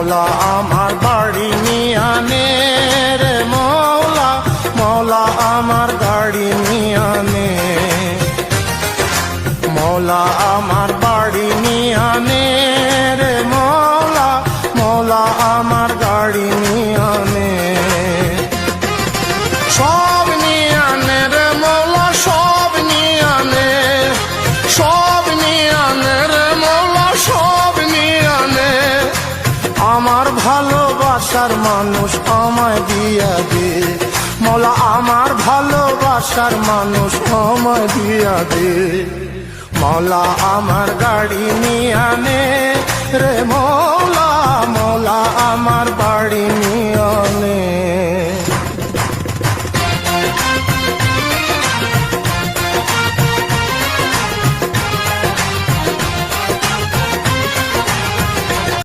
মৌলা আমার বাড়ি নিয়ে আনে রে মৌলা, মৌলা আমার গাড়ি নিয়ে আনে, মৌলা আমার বাড়ি নিয়ে আনে রে মৌলা, মৌলা আমার গাড়ি নিয়ে আনে। সব নিয়ে আনে রে মৌলা, সব নিয়ে আনে, সব নিয়ে আনে রে মৌলা, সব নিয়ে আনে। আমার ভালোবাসার মানুষ আমায় দিয়া দে মৌলা, আমার ভালোবাসার মানুষ আমায় দিয়া দে। মৌলা আমার গাড়ি নিয়ে আনে রে মৌলা, মৌলা আমার